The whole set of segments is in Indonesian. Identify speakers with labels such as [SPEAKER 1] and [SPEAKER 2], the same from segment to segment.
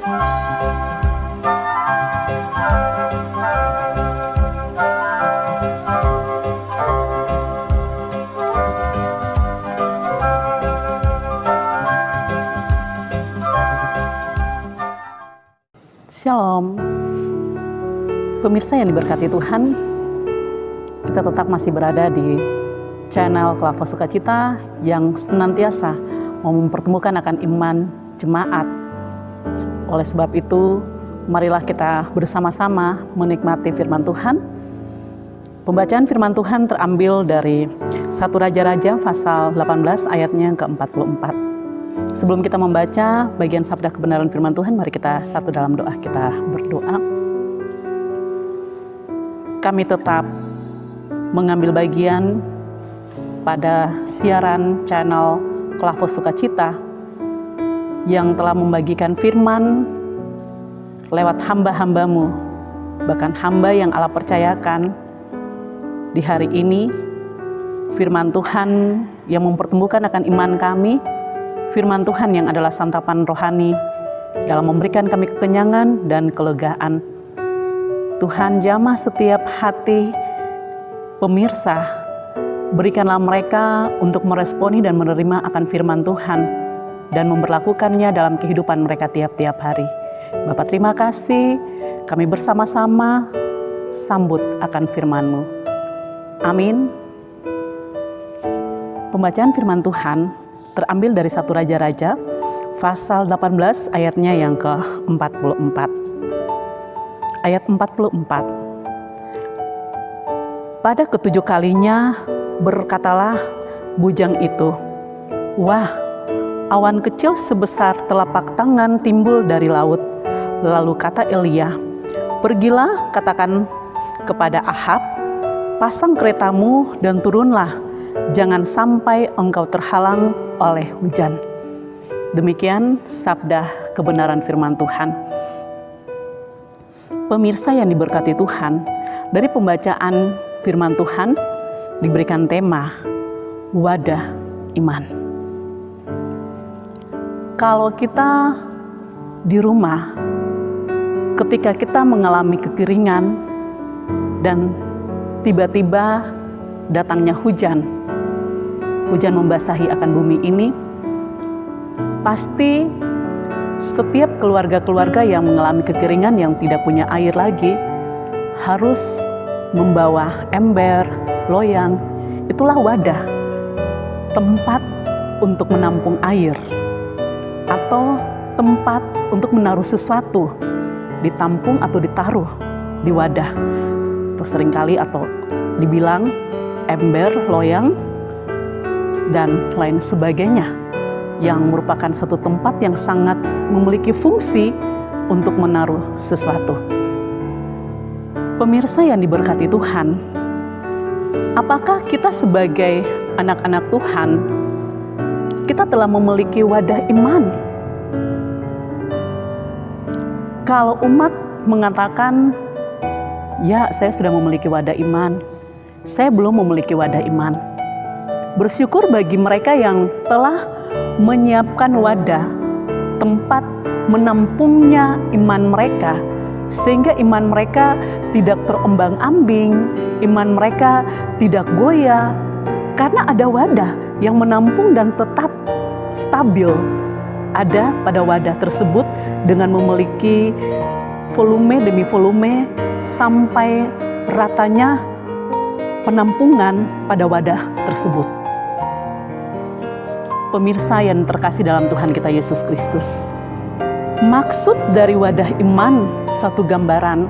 [SPEAKER 1] Shalom, pemirsa yang diberkati Tuhan, kita tetap masih berada di channel Kelapa Sukacita yang senantiasa mau mempertemukan akan iman jemaat. Oleh sebab itu, marilah kita bersama-sama menikmati firman Tuhan. Pembacaan firman Tuhan terambil dari 1 Raja-Raja pasal 18 ayatnya yang ke-44. Sebelum kita membaca bagian sabda kebenaran firman Tuhan, mari kita satu dalam doa, kita berdoa. Kami tetap mengambil bagian pada siaran channel Kelapa Sukacita yang telah membagikan firman lewat hamba-hambamu, bahkan hamba yang Allah percayakan di hari ini, firman Tuhan yang mempertemukan akan iman kami, firman Tuhan yang adalah santapan rohani dalam memberikan kami kekenyangan dan kelegaan. Tuhan, jamah setiap hati pemirsa, berikanlah mereka untuk meresponi dan menerima akan firman Tuhan dan memperlakukannya dalam kehidupan mereka tiap-tiap hari. Bapa, terima kasih, kami bersama-sama sambut akan firman-Mu. Amin. Pembacaan firman Tuhan terambil dari 1 Raja-Raja pasal 18 ayatnya yang ke-44. Ayat 44. Pada ketujuh kalinya berkatalah bujang itu, "Wah, awan kecil sebesar telapak tangan timbul dari laut." Lalu kata Elia, "Pergilah, katakan kepada Ahab, pasang keretamu dan turunlah, jangan sampai engkau terhalang oleh hujan." Demikian sabda kebenaran firman Tuhan. Pemirsa yang diberkati Tuhan, dari pembacaan firman Tuhan diberikan tema wadah iman. Kalau kita di rumah, ketika kita mengalami kekeringan dan tiba-tiba datangnya hujan membasahi akan bumi ini, pasti setiap keluarga-keluarga yang mengalami kekeringan yang tidak punya air lagi harus membawa ember, loyang. Itulah wadah, tempat untuk menampung air atau tempat untuk menaruh sesuatu, ditampung atau ditaruh di wadah. Atau seringkali atau dibilang ember, loyang, dan lain sebagainya, yang merupakan satu tempat yang sangat memiliki fungsi untuk menaruh sesuatu. Pemirsa yang diberkati Tuhan, apakah kita sebagai anak-anak Tuhan, kita telah memiliki wadah iman? Kalau umat mengatakan, "Ya, saya sudah memiliki wadah iman," saya belum memiliki wadah iman. Bersyukur bagi mereka yang telah menyiapkan wadah, tempat menampungnya iman mereka, sehingga iman mereka tidak terombang-ambing, iman mereka tidak goyah, karena ada wadah yang menampung dan tetap stabil ada pada wadah tersebut dengan memiliki volume demi volume sampai ratanya penampungan pada wadah tersebut. Pemirsa yang terkasih dalam Tuhan kita Yesus Kristus, maksud dari wadah iman satu gambaran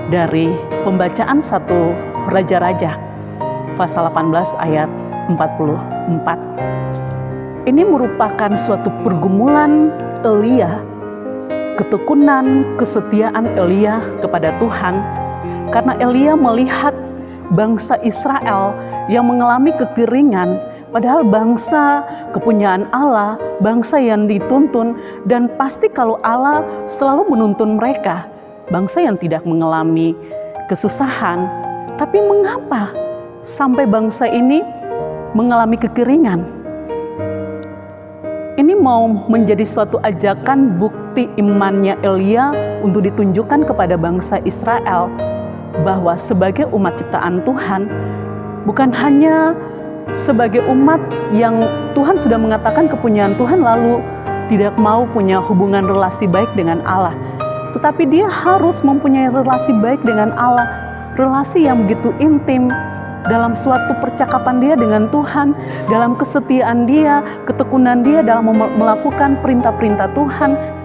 [SPEAKER 1] dari pembacaan 1 Raja-Raja pasal 18 ayat 44. Ini merupakan suatu pergumulan Elia, ketekunan, kesetiaan Elia kepada Tuhan, karena Elia melihat bangsa Israel yang mengalami kekeringan, padahal bangsa kepunyaan Allah, bangsa yang dituntun, dan pasti kalau Allah selalu menuntun mereka, bangsa yang tidak mengalami kesusahan. Tapi mengapa sampai bangsa ini mengalami kekeringan? Ini mau menjadi suatu ajakan, bukti bukti imannya Elia untuk ditunjukkan kepada bangsa Israel bahwa sebagai umat ciptaan Tuhan, bukan hanya sebagai umat yang Tuhan sudah mengatakan kepunyaan Tuhan lalu tidak mau punya hubungan relasi baik dengan Allah, tetapi dia harus mempunyai relasi baik dengan Allah, relasi yang begitu intim, dalam suatu percakapan dia dengan Tuhan, dalam kesetiaan dia, ketekunan dia dalam melakukan perintah-perintah Tuhan.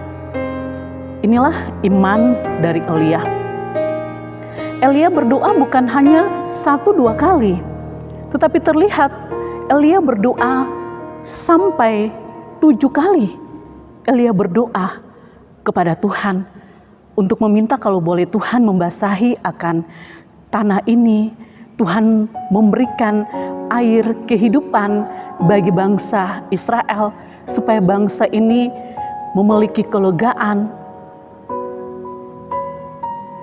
[SPEAKER 1] Inilah iman dari Elia. Elia berdoa bukan hanya 1-2 kali, tetapi terlihat Elia berdoa sampai 7 kali. Elia berdoa kepada Tuhan untuk meminta kalau boleh Tuhan membasahi akan tanah ini, Tuhan memberikan air kehidupan bagi bangsa Israel supaya bangsa ini memiliki kelegaan.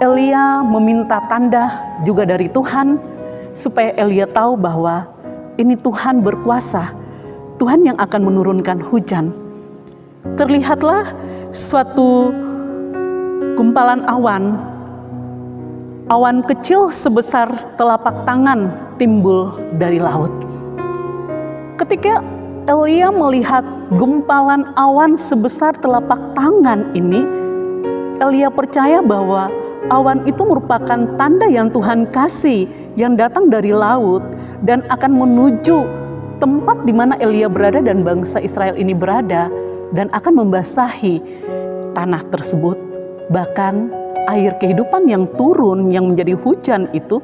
[SPEAKER 1] Elia meminta tanda juga dari Tuhan supaya Elia tahu bahwa ini Tuhan berkuasa, Tuhan yang akan menurunkan hujan. Terlihatlah suatu gumpalan awan kecil sebesar telapak tangan timbul dari laut. Ketika Elia melihat gumpalan awan sebesar telapak tangan ini, Elia percaya bahwa awan itu merupakan tanda yang Tuhan kasih yang datang dari laut dan akan menuju tempat di mana Elia berada dan bangsa Israel ini berada dan akan membasahi tanah tersebut. Bahkan air kehidupan yang turun, yang menjadi hujan itu,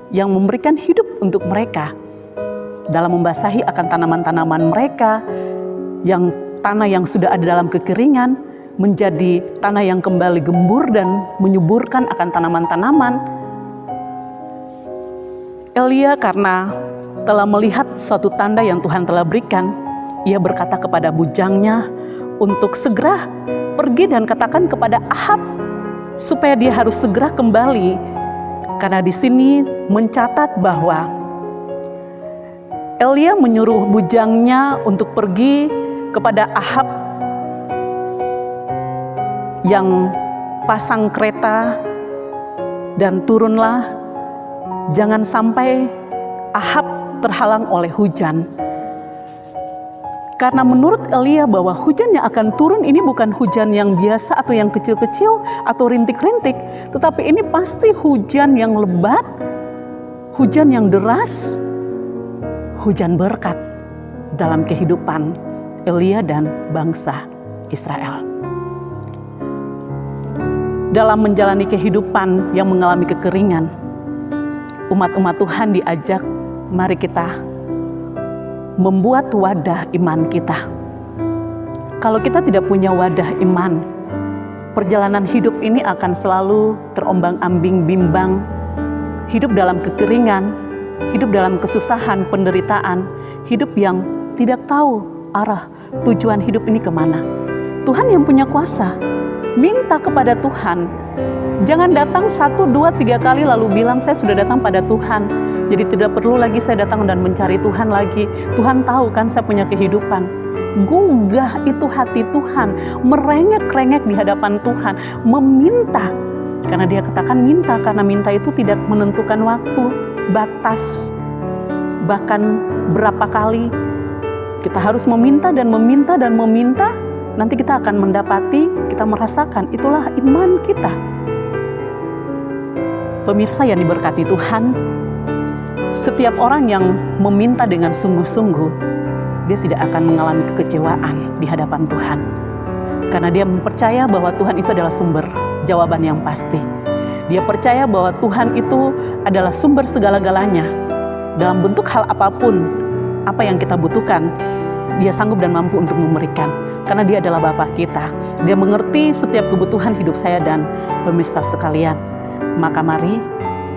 [SPEAKER 1] yang memberikan hidup untuk mereka. Dalam membasahi akan tanaman-tanaman mereka, yang tanah yang sudah ada dalam kekeringan, menjadi tanah yang kembali gembur dan menyuburkan akan tanaman-tanaman. Elia karena telah melihat suatu tanda yang Tuhan telah berikan, ia berkata kepada bujangnya untuk segera pergi dan katakan kepada Ahab, supaya dia harus segera kembali, karena di sini mencatat bahwa Elia menyuruh bujangnya untuk pergi kepada Ahab yang pasang kereta dan turunlah, jangan sampai Ahab terhalang oleh hujan. Karena menurut Elia bahwa hujan yang akan turun ini bukan hujan yang biasa atau yang kecil-kecil atau rintik-rintik, tetapi ini pasti hujan yang lebat, hujan yang deras, hujan berkat dalam kehidupan Elia dan bangsa Israel. Dalam menjalani kehidupan yang mengalami kekeringan, umat-umat Tuhan diajak, mari kita membuat wadah iman kita. Kalau kita tidak punya wadah iman, perjalanan hidup ini akan selalu terombang-ambing bimbang, hidup dalam kekeringan, hidup dalam kesusahan, penderitaan, hidup yang tidak tahu arah tujuan hidup ini kemana. Tuhan yang punya kuasa, minta kepada Tuhan. Jangan datang 1, 2, 3 kali lalu bilang saya sudah datang pada Tuhan. Jadi tidak perlu lagi saya datang dan mencari Tuhan lagi. Tuhan tahu kan saya punya kehidupan. Gugah itu hati Tuhan, merengek-rengek di hadapan Tuhan, meminta. Karena dia katakan minta, karena minta itu tidak menentukan waktu, batas. Bahkan berapa kali kita harus meminta dan meminta dan meminta, nanti kita akan mendapati, kita merasakan, itulah iman kita. Pemirsa yang diberkati Tuhan, setiap orang yang meminta dengan sungguh-sungguh, dia tidak akan mengalami kekecewaan di hadapan Tuhan. Karena dia percaya bahwa Tuhan itu adalah sumber jawaban yang pasti. Dia percaya bahwa Tuhan itu adalah sumber segala-galanya. Dalam bentuk hal apapun, apa yang kita butuhkan, dia sanggup dan mampu untuk memberikan. Karena dia adalah Bapa kita. Dia mengerti setiap kebutuhan hidup saya dan pemirsa sekalian. Maka mari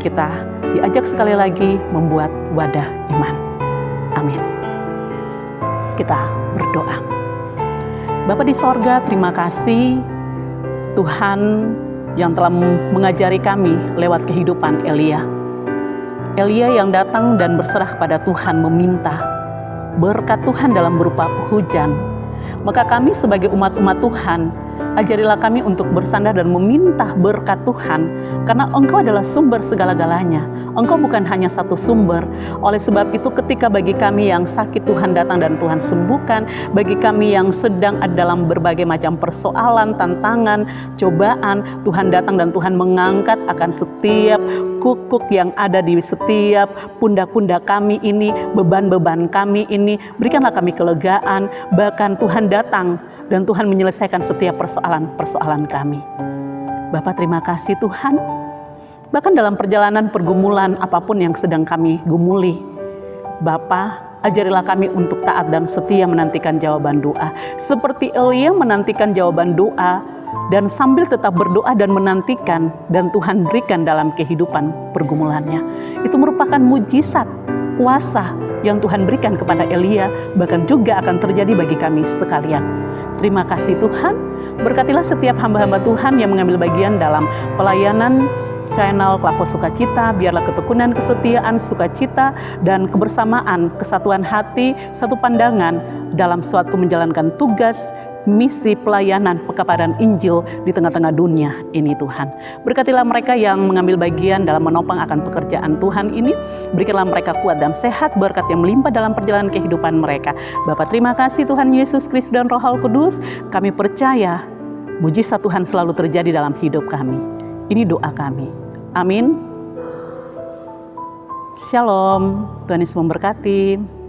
[SPEAKER 1] kita diajak sekali lagi membuat wadah iman. Amin. Kita berdoa. Bapa di sorga, terima kasih Tuhan yang telah mengajari kami lewat kehidupan Elia. Elia yang datang dan berserah kepada Tuhan meminta berkat Tuhan dalam berupa hujan. Maka kami sebagai umat-umat Tuhan Ajarilah kami untuk bersandar dan meminta berkat Tuhan, karena Engkau adalah sumber segala-galanya. Engkau bukan hanya satu sumber. Oleh sebab itu, ketika bagi kami yang sakit Tuhan datang dan Tuhan sembuhkan, bagi kami yang sedang ada dalam berbagai macam persoalan, tantangan, cobaan, Tuhan datang dan Tuhan mengangkat akan setiap kukuk yang ada di setiap pundak-pundak kami ini, beban-beban kami ini. Berikanlah kami kelegaan, bahkan Tuhan datang dan Tuhan menyelesaikan setiap persoalan-persoalan kami. Bapa, terima kasih Tuhan. Bahkan dalam perjalanan pergumulan apapun yang sedang kami gumuli, Bapa, ajarilah kami untuk taat dan setia menantikan jawaban doa. Seperti Elia menantikan jawaban doa dan sambil tetap berdoa dan menantikan, dan Tuhan berikan dalam kehidupan pergumulannya. Itu merupakan mujizat kuasa yang Tuhan berikan kepada Elia, bahkan juga akan terjadi bagi kami sekalian. Terima kasih Tuhan. Berkatilah setiap hamba-hamba Tuhan yang mengambil bagian dalam pelayanan channel Klavos Sukacita. Biarlah ketekunan, kesetiaan, sukacita, dan kebersamaan, kesatuan hati, satu pandangan dalam suatu menjalankan tugas, misi pelayanan pekabaran Injil di tengah-tengah dunia ini Tuhan. Berkatilah mereka yang mengambil bagian dalam menopang akan pekerjaan Tuhan ini. Berikanlah mereka kuat dan sehat, berkat yang melimpah dalam perjalanan kehidupan mereka. Bapa, terima kasih Tuhan Yesus Kristus dan Roh Kudus. Kami percaya mujizat Tuhan selalu terjadi dalam hidup kami. Ini doa kami. Amin. Shalom. Tuhan Yesus memberkati.